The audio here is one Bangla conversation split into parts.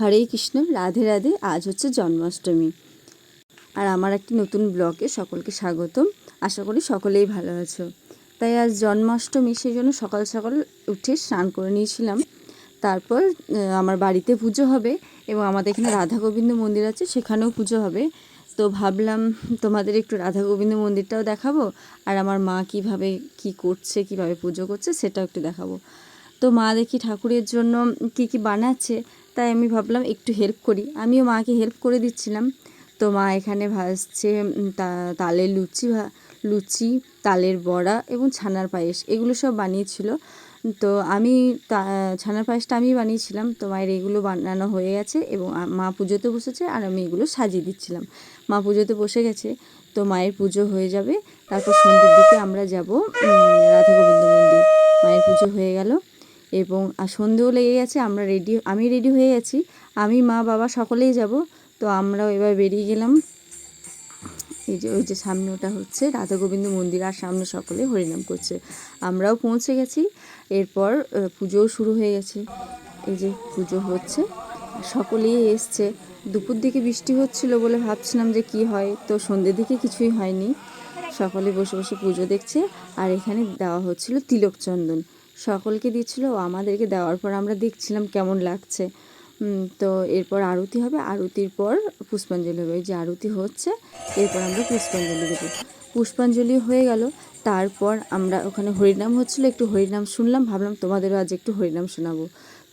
হরে কৃষ্ণ, রাধে রাধে। আজ হচ্ছে জন্মাষ্টমী, আর আমার একটি নতুন ব্লগে সকলকে স্বাগতম। আশা করি সকলেই ভালো আছো। তাই আজ জন্মাষ্টমী, সেই জন্য সকাল সকাল উঠে স্নান করে নিয়েছিলাম। তারপর আমার বাড়িতে পুজো হবে এবং আমাদের এখানে রাধা গোবিন্দ মন্দির আছে, সেখানেও পুজো হবে। তো ভাবলাম তোমাদের একটু রাধা গোবিন্দ মন্দিরটাও দেখাবো, আর আমার মা কীভাবে কী করছে, কীভাবে পুজো করছে সেটাও একটু দেখাবো। তো মা দেখি ঠাকুরের জন্য কী কী বানাচ্ছে, তাই আমি ভাবলাম একটু হেল্প করি। আমিও মাকে হেল্প করে দিচ্ছিলাম। তো মা এখানে ভাজছে তালের লুচি, তালের বড়া এবং ছানার পায়েস, এগুলো সব বানিয়েছিল। তো আমি ছানার পায়েসটা আমি বানিয়েছিলাম। তো মায়ের এগুলো বানানো হয়ে গেছে এবং মা পুজোতে বসেছে, আর আমি এগুলো সাজিয়ে দিচ্ছিলাম। মা পুজোতে বসে গেছে, তো মায়ের পুজো হয়ে যাবে, তারপর সন্ধ্যের দিকে আমরা যাব রাধা গোবিন্দ মন্দির। মায়ের পুজো হয়ে গেল এবং সন্ধেও লেগে গেছে। আমি রেডি হয়ে গেছি, আমি মা বাবা সকলেই যাব। তো আমরাও এবার বেরিয়ে গেলাম। ওই যে সামনে ওটা হচ্ছে রাধা গোবিন্দ মন্দির, আর সামনে সকলে হরিনাম করছে। আমরাও পৌঁছে গেছি। এরপর পুজোও শুরু হয়ে গেছে। এই যে পুজো হচ্ছে, সকলেই এসছে। দুপুর দিকে বৃষ্টি হচ্ছিল বলে ভাবছিলাম যে কি হয়, তো সন্ধ্যের দিকে কিছুই হয়নি। সকলে বসে বসে পুজো দেখছে, আর এখানে দেওয়া হচ্ছিল তিলক চন্দন। সকলকে দিচ্ছিল, ও আমাদেরকে দেওয়ার পর আমরা দেখছিলাম কেমন লাগছে। তো এরপর আরতি হবে, আরতির পর পুষ্পাঞ্জলি হবে। যে আরতি হচ্ছে, এরপর আমরা পুষ্পাঞ্জলি দেবো। পুষ্পাঞ্জলি হয়ে গেল, তারপর আমরা ওখানে হরিনাম হচ্ছিলো, একটু হরিনাম শুনলাম। ভাবলাম তোমাদেরও আজ একটু হরিনাম শোনাবো।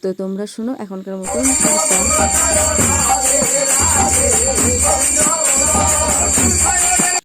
তো তোমরা শোনো এখনকার মতন।